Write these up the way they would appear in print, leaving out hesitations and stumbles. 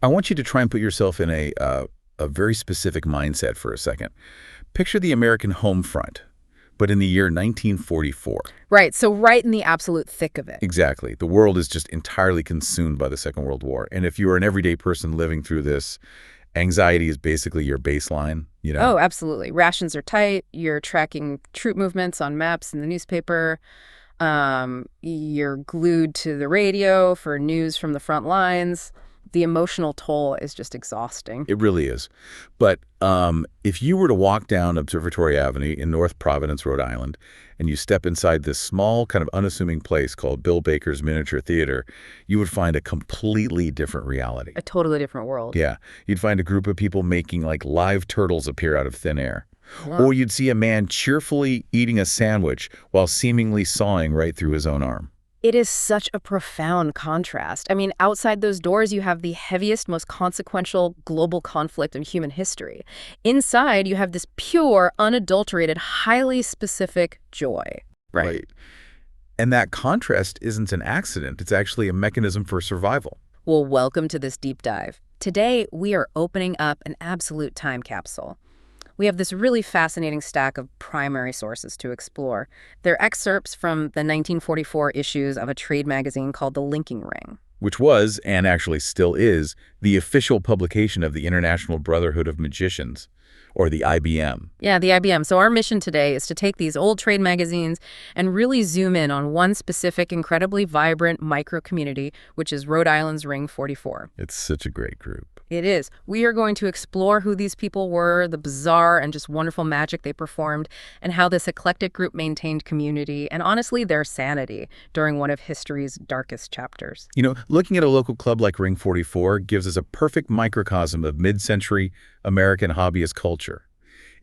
I want you to try and put yourself in a very specific mindset for a second. Picture the American home front, but in the year 1944. Right, so right in the absolute thick of it. Exactly. The world is just entirely consumed by the Second World War. And if you're an everyday person living through this, anxiety is basically your baseline, you know? Oh, absolutely. Rations are tight. You're tracking troop movements on maps in the newspaper. You're glued to the radio for news from the front lines. The emotional toll is just exhausting. It really is. But if you were to walk down Observatory Avenue in North Providence, Rhode Island, and you step inside this small, kind of unassuming place called Bill Baker's Miniature Theater, you would find a completely different reality. A totally different world. Yeah. You'd find a group of people making like live turtles appear out of thin air. Or you'd see a man cheerfully eating a sandwich while seemingly sawing right through his own arm. It is such a profound contrast. I mean, outside those doors, you have the heaviest, most consequential global conflict in human history. Inside, you have this pure, unadulterated, highly specific joy. Right. And that contrast isn't an accident. It's actually a mechanism for survival. Well, welcome to this deep dive. Today, we are opening up an absolute time capsule. We have this really fascinating stack of primary sources to explore. They're excerpts from the 1944 issues of a trade magazine called The Linking Ring. Which was, and actually still is, the official publication of the International Brotherhood of Magicians, or the IBM. Yeah, the IBM. So our mission today is to take these old trade magazines and really zoom in on one specific, incredibly vibrant micro-community, which is Rhode Island's Ring 44. It's such a great group. It is. We are going to explore who these people were, the bizarre and just wonderful magic they performed, and how this eclectic group maintained community and, honestly, their sanity during one of history's darkest chapters. You know, looking at a local club like Ring 44 gives us a perfect microcosm of mid-century American hobbyist culture.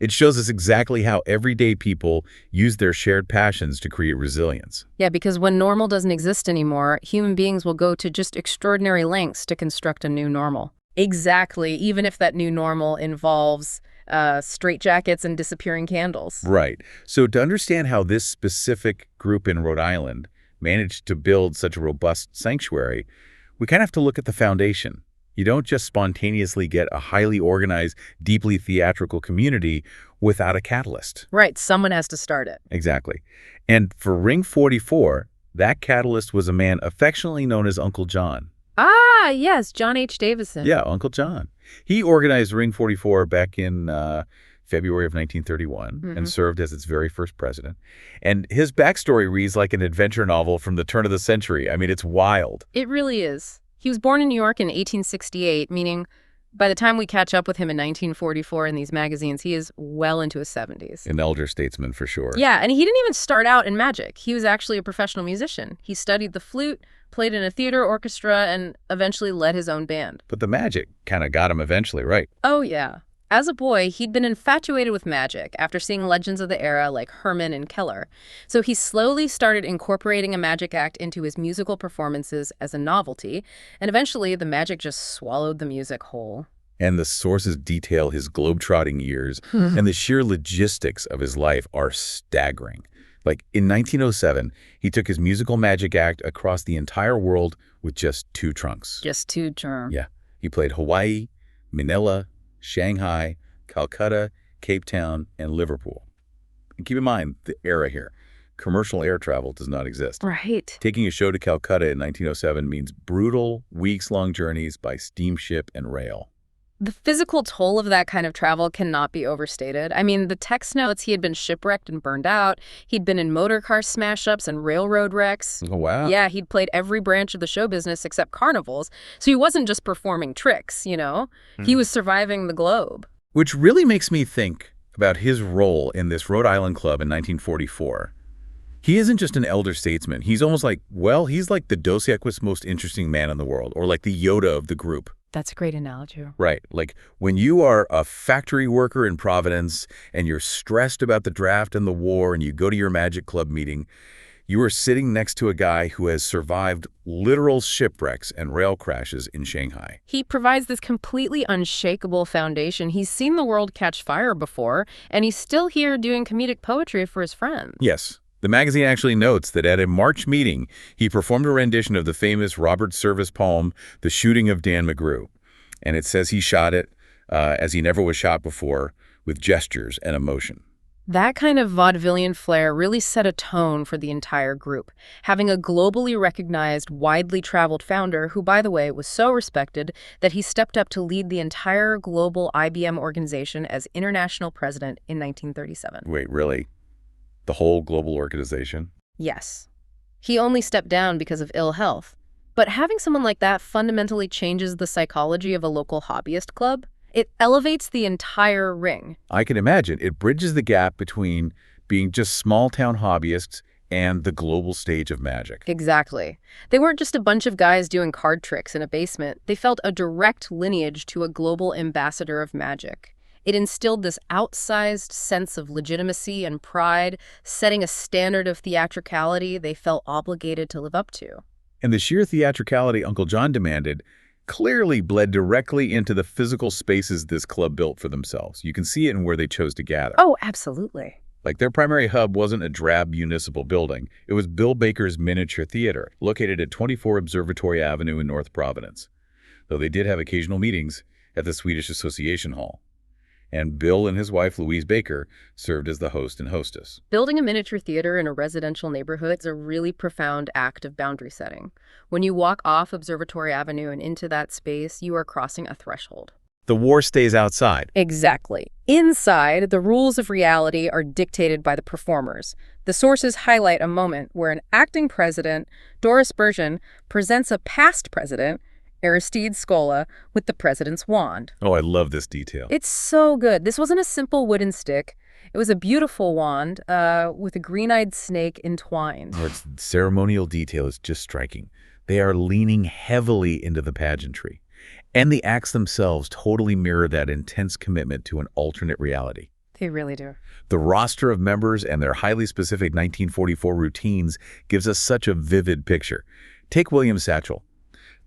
It shows us exactly how everyday people use their shared passions to create resilience. Yeah, because when normal doesn't exist anymore, human beings will go to just extraordinary lengths to construct a new normal. Exactly, even if that new normal involves straitjackets and disappearing candles. Right. So to understand how this specific group in Rhode Island managed to build such a robust sanctuary, we kind of have to look at the foundation. You don't just spontaneously get a highly organized, deeply theatrical community without a catalyst. Right, someone has to start it. Exactly. And for Ring 44, that catalyst was a man affectionately known as Uncle John. Ah, yes, John H. Davison. Yeah, Uncle John. He organized Ring 44 back in February of 1931 and served as its very first president. And his backstory reads like an adventure novel from the turn of the century. I mean, it's wild. It really is. He was born in New York in 1868, meaning by the time we catch up with him in 1944 in these magazines, he is well into his 70s. An elder statesman for sure. Yeah, and he didn't even start out in magic. He was actually a professional musician. He studied the flute, played in a theater orchestra, and eventually led his own band. But the magic kind of got him eventually, right? Oh, yeah. As a boy, he'd been infatuated with magic after seeing legends of the era like Herman and Keller. So he slowly started incorporating a magic act into his musical performances as a novelty, and eventually the magic just swallowed the music whole. And the sources detail his globe-trotting years, and the sheer logistics of his life are staggering. Like, in 1907, he took his musical magic act across the entire world with just 2 trunks. Just 2 trunks. Yeah. He played Hawaii, Manila, Shanghai, Calcutta, Cape Town, and Liverpool. And keep in mind the era here. Commercial air travel does not exist. Right. Taking a show to Calcutta in 1907 means brutal, weeks-long journeys by steamship and rail. The physical toll of that kind of travel cannot be overstated. I mean, the text notes he had been shipwrecked and burned out. He'd been in motor car smash-ups and railroad wrecks. Oh, wow. Yeah, he'd played every branch of the show business except carnivals. So he wasn't just performing tricks, you know? He was surviving the globe. Which really makes me think about his role in this Rhode Island club in 1944. He isn't just an elder statesman. He's almost like, well, he's like the Dos Equis most interesting man in the world, or like the Yoda of the group. That's a great analogy. Right. Like when you are a factory worker in Providence and you're stressed about the draft and the war and you go to your magic club meeting, you are sitting next to a guy who has survived literal shipwrecks and rail crashes in Shanghai. He provides this completely unshakable foundation. He's seen the world catch fire before, and he's still here doing comedic poetry for his friends. Yes. The magazine actually notes that at a March meeting, he performed a rendition of the famous Robert Service poem, The Shooting of Dan McGrew. And it says he shot it as he never was shot before, with gestures and emotion. That kind of vaudevillian flair really set a tone for the entire group, having a globally recognized, widely traveled founder who, by the way, was so respected that he stepped up to lead the entire global IBM organization as international president in 1937. Wait, really? The whole global organization? Yes. He only stepped down because of ill health. But having someone like that fundamentally changes the psychology of a local hobbyist club. It elevates the entire ring. I can imagine. It bridges the gap between being just small-town hobbyists and the global stage of magic. Exactly. They weren't just a bunch of guys doing card tricks in a basement. They felt a direct lineage to a global ambassador of magic. It instilled this outsized sense of legitimacy and pride, setting a standard of theatricality they felt obligated to live up to. And the sheer theatricality Uncle John demanded clearly bled directly into the physical spaces this club built for themselves. You can see it in where they chose to gather. Oh, absolutely. Like their primary hub wasn't a drab municipal building. It was Bill Baker's miniature theater, located at 24 Observatory Avenue in North Providence. Though they did have occasional meetings at the Swedish Association Hall. And Bill and his wife, Louise Baker, served as the host and hostess. Building a miniature theater in a residential neighborhood is a really profound act of boundary setting. When you walk off Observatory Avenue and into that space, you are crossing a threshold. The war stays outside. Exactly. Inside, the rules of reality are dictated by the performers. The sources highlight a moment where an acting president, Doris Spurgeon, presents a past president, Aristide Scola, with the president's wand. Oh, I love this detail. It's so good. This wasn't a simple wooden stick. It was a beautiful wand with a green-eyed snake entwined. Its ceremonial detail is just striking. They are leaning heavily into the pageantry. And the acts themselves totally mirror that intense commitment to an alternate reality. They really do. The roster of members and their highly specific 1944 routines gives us such a vivid picture. Take William Satchel.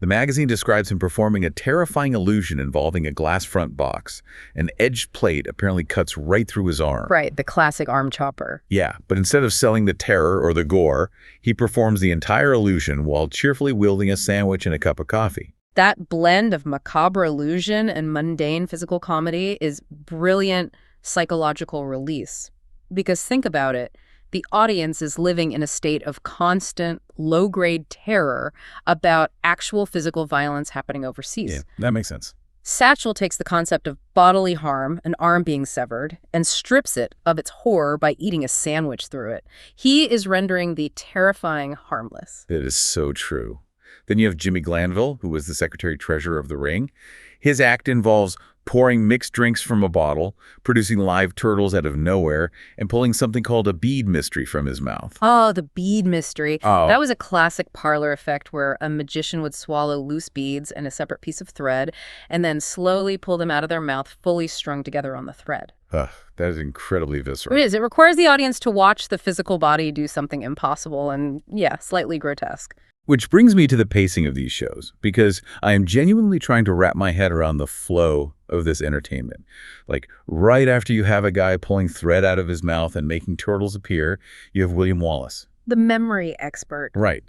The magazine describes him performing a terrifying illusion involving a glass front box. An edged plate apparently cuts right through his arm. Right, the classic arm chopper. Yeah, but instead of selling the terror or the gore, he performs the entire illusion while cheerfully wielding a sandwich and a cup of coffee. That blend of macabre illusion and mundane physical comedy is brilliant psychological release. Because think about it, the audience is living in a state of constant, low-grade terror about actual physical violence happening overseas. Yeah, that makes sense. Satchel takes the concept of bodily harm, an arm being severed, and strips it of its horror by eating a sandwich through it. He is rendering the terrifying harmless. It is so true. Then you have Jimmy Glanville, who was the secretary-treasurer of the Ring. His act involves pouring mixed drinks from a bottle, producing live turtles out of nowhere, and pulling something called a bead mystery from his mouth. Oh, the bead mystery. Oh. That was a classic parlor effect where a magician would swallow loose beads and a separate piece of thread, and then slowly pull them out of their mouth, fully strung together on the thread. Ugh, that is incredibly visceral. It is. It requires the audience to watch the physical body do something impossible and, yeah, slightly grotesque. Which brings me to the pacing of these shows, because I am genuinely trying to wrap my head around the flow of this entertainment. Like, right after you have a guy pulling thread out of his mouth and making turtles appear, you have William Wallace. The memory expert. Right.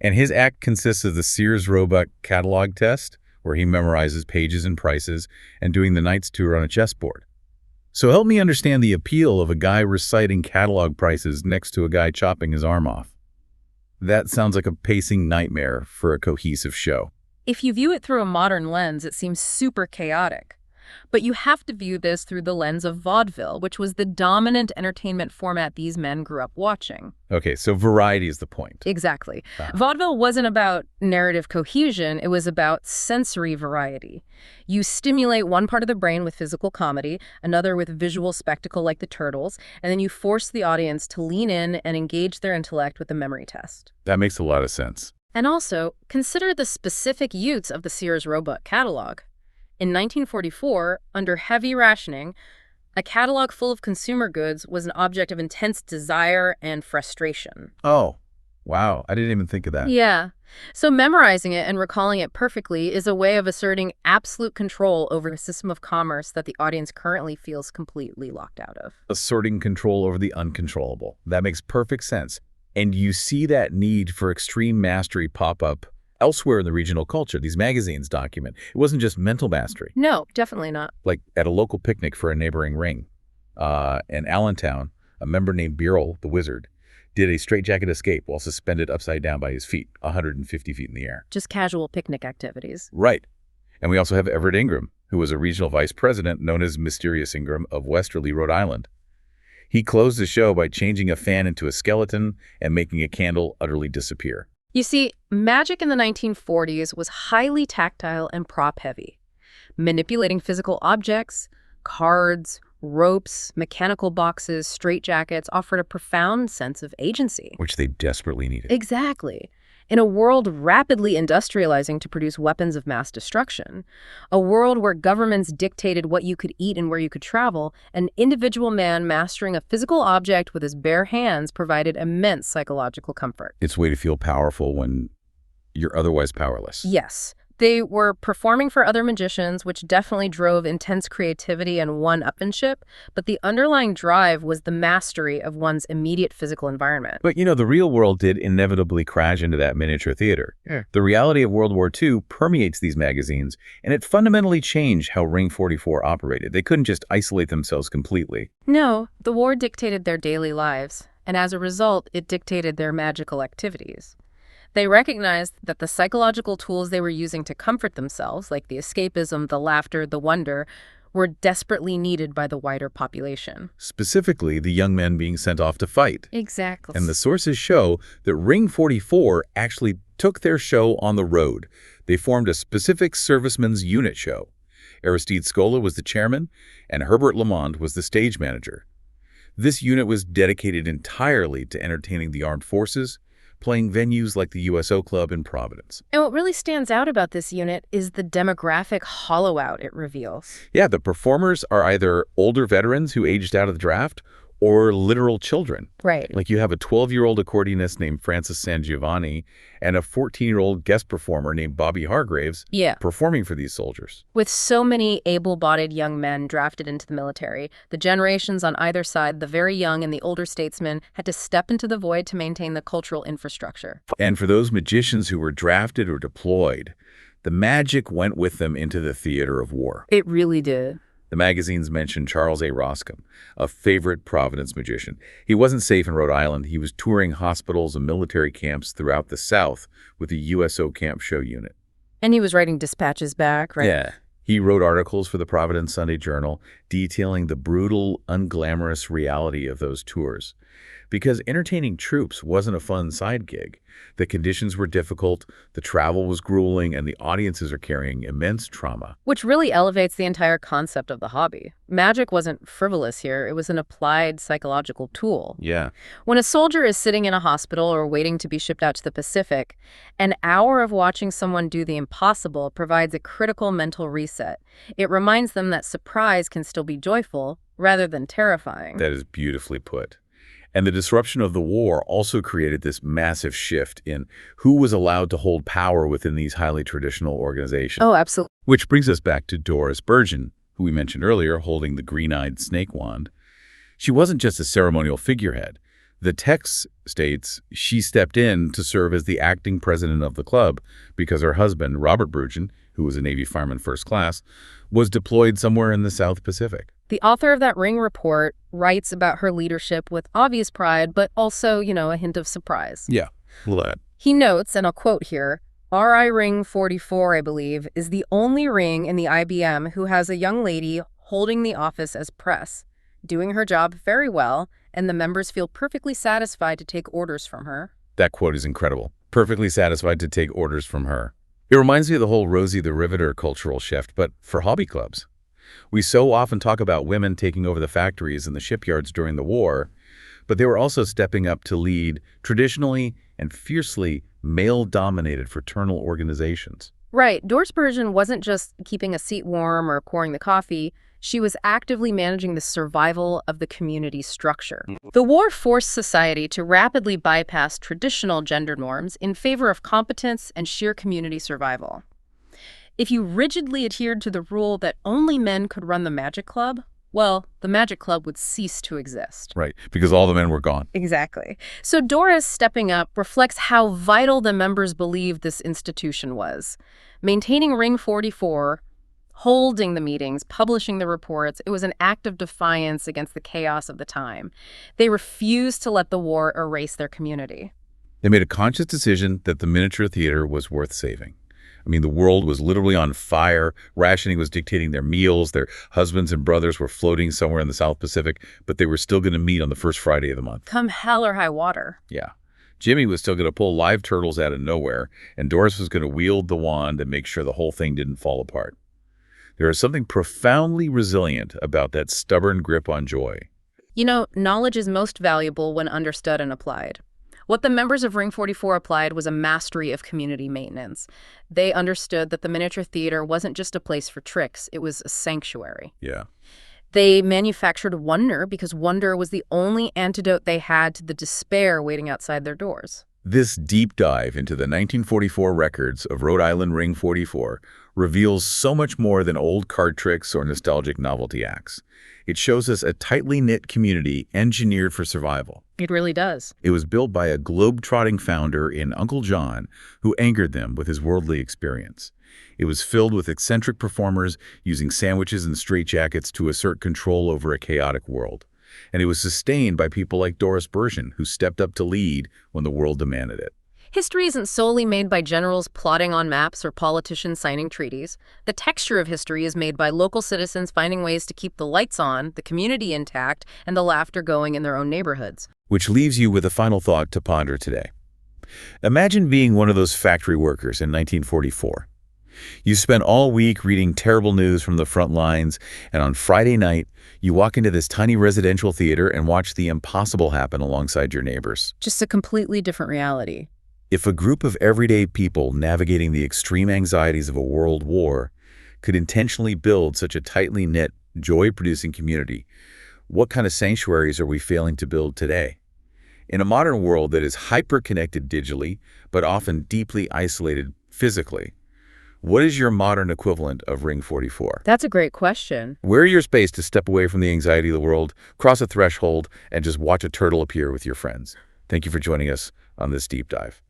And his act consists of the Sears Roebuck catalog test, where he memorizes pages and prices, and doing the Knight's Tour on a chessboard. So help me understand the appeal of a guy reciting catalog prices next to a guy chopping his arm off. That sounds like a pacing nightmare for a cohesive show. If you view it through a modern lens, it seems super chaotic. But you have to view this through the lens of vaudeville, which was the dominant entertainment format these men grew up watching. Okay, so variety is the point. Exactly. Vaudeville wasn't about narrative cohesion, it was about sensory variety. You stimulate one part of the brain with physical comedy, another with visual spectacle like the turtles, and then you force the audience to lean in and engage their intellect with the memory test. That makes a lot of sense. And also, consider the specific use of the Sears Roebuck catalog. In 1944, under heavy rationing, a catalog full of consumer goods was an object of intense desire and frustration. Oh, wow. I didn't even think of that. Yeah. So memorizing it and recalling it perfectly is a way of asserting absolute control over a system of commerce that the audience currently feels completely locked out of. Asserting control over the uncontrollable. That makes perfect sense. And you see that need for extreme mastery pop up elsewhere in the regional culture. These magazines document. It wasn't just mental mastery. No, definitely not. Like at a local picnic for a neighboring ring in Allentown, a member named Birrell, the wizard, did a straitjacket escape while suspended upside down by his feet, 150 feet in the air. Just casual picnic activities. Right. And we also have Everett Ingram, who was a regional vice president known as Mysterious Ingram of Westerly, Rhode Island. He closed the show by changing a fan into a skeleton and making a candle utterly disappear. You see, magic in the 1940s was highly tactile and prop-heavy. Manipulating physical objects, cards, ropes, mechanical boxes, straitjackets offered a profound sense of agency. Which they desperately needed. Exactly. In a world rapidly industrializing to produce weapons of mass destruction, a world where governments dictated what you could eat and where you could travel, an individual man mastering a physical object with his bare hands provided immense psychological comfort. It's a way to feel powerful when you're otherwise powerless. Yes. They were performing for other magicians, which definitely drove intense creativity and one-upmanship, but the underlying drive was the mastery of one's immediate physical environment. But, the real world did inevitably crash into that miniature theater. Yeah. The reality of World War II permeates these magazines, and it fundamentally changed how Ring 44 operated. They couldn't just isolate themselves completely. No, the war dictated their daily lives, and as a result, it dictated their magical activities. They recognized that the psychological tools they were using to comfort themselves, like the escapism, the laughter, the wonder, were desperately needed by the wider population. Specifically, the young men being sent off to fight. Exactly. And the sources show that Ring 44 actually took their show on the road. They formed a specific servicemen's unit show. Aristide Scola was the chairman, and Herbert Lamond was the stage manager. This unit was dedicated entirely to entertaining the armed forces, playing venues like the USO Club in Providence. And what really stands out about this unit is the demographic hollow-out it reveals. Yeah, the performers are either older veterans who aged out of the draft or literal children. Right. Like you have a 12-year-old accordionist named Francis Sangiovanni and a 14-year-old guest performer named Bobby Hargraves performing for these soldiers. With so many able-bodied young men drafted into the military, the generations on either side, the very young and the older statesmen, had to step into the void to maintain the cultural infrastructure. And for those magicians who were drafted or deployed, the magic went with them into the theater of war. It really did. The magazines mentioned Charles A. Roscombe, a favorite Providence magician. He wasn't safe in Rhode Island. He was touring hospitals and military camps throughout the South with the USO Camp Show unit. And he was writing dispatches back, right? Yeah. He wrote articles for the Providence Sunday Journal detailing the brutal, unglamorous reality of those tours. Because entertaining troops wasn't a fun side gig. The conditions were difficult, the travel was grueling, and the audiences are carrying immense trauma. Which really elevates the entire concept of the hobby. Magic wasn't frivolous here. It was an applied psychological tool. Yeah. When a soldier is sitting in a hospital or waiting to be shipped out to the Pacific, an hour of watching someone do the impossible provides a critical mental reset. It reminds them that surprise can still be joyful rather than terrifying. That is beautifully put. And the disruption of the war also created this massive shift in who was allowed to hold power within these highly traditional organizations. Oh, absolutely. Which brings us back to Doris Burgeon, who we mentioned earlier, holding the green-eyed snake wand. She wasn't just a ceremonial figurehead. The text states she stepped in to serve as the acting president of the club because her husband, Robert Burgeon, who was a Navy fireman first class, was deployed somewhere in the South Pacific. The author of that Ring report writes about her leadership with obvious pride, but also, a hint of surprise. Yeah, love that. He notes, and I'll quote here, Ring 44, I believe, is the only ring in the IBM who has a young lady holding the office as press, doing her job very well, and the members feel perfectly satisfied to take orders from her. That quote is incredible. Perfectly satisfied to take orders from her. It reminds me of the whole Rosie the Riveter cultural shift, but for hobby clubs. We so often talk about women taking over the factories and the shipyards during the war, but they were also stepping up to lead traditionally and fiercely male-dominated fraternal organizations. Right. Doris Burgeon wasn't just keeping a seat warm or pouring the coffee. She was actively managing the survival of the community structure. The war forced society to rapidly bypass traditional gender norms in favor of competence and sheer community survival. If you rigidly adhered to the rule that only men could run the magic club, well, the Magic Club would cease to exist. Right, because all the men were gone. Exactly. So Doris stepping up reflects how vital the members believed this institution was. Maintaining Ring 44, holding the meetings, publishing the reports, it was an act of defiance against the chaos of the time. They refused to let the war erase their community. They made a conscious decision that the miniature theater was worth saving. I mean, the world was literally on fire. Rationing was dictating their meals. Their husbands and brothers were floating somewhere in the South Pacific, but they were still going to meet on the first Friday of the month. Come hell or high water. Yeah. Jimmy was still going to pull live turtles out of nowhere, and Doris was going to wield the wand and make sure the whole thing didn't fall apart. There is something profoundly resilient about that stubborn grip on joy. You know, knowledge is most valuable when understood and applied. What the members of Ring 44 applied was a mastery of community maintenance. They understood that the miniature theater wasn't just a place for tricks, it was a sanctuary. Yeah. They manufactured wonder because wonder was the only antidote they had to the despair waiting outside their doors. This deep dive into the 1944 records of Rhode Island Ring 44 reveals so much more than old card tricks or nostalgic novelty acts. It shows us a tightly knit community engineered for survival. It really does. It was built by a globe-trotting founder in Uncle John who angered them with his worldly experience. It was filled with eccentric performers using sandwiches and straitjackets to assert control over a chaotic world. And it was sustained by people like Doris Bergen, who stepped up to lead when the world demanded it. History isn't solely made by generals plotting on maps or politicians signing treaties. The texture of history is made by local citizens finding ways to keep the lights on, the community intact, and the laughter going in their own neighborhoods. Which leaves you with a final thought to ponder today. Imagine being one of those factory workers in 1944. You spent all week reading terrible news from the front lines, and on Friday night, you walk into this tiny residential theater and watch the impossible happen alongside your neighbors. Just a completely different reality. If a group of everyday people navigating the extreme anxieties of a world war could intentionally build such a tightly knit, joy-producing community, what kind of sanctuaries are we failing to build today? In a modern world that is hyper-connected digitally, but often deeply isolated physically, what is your modern equivalent of Ring 44? That's a great question. Where is your space to step away from the anxiety of the world, cross a threshold, and just watch a turtle appear with your friends? Thank you for joining us on this deep dive.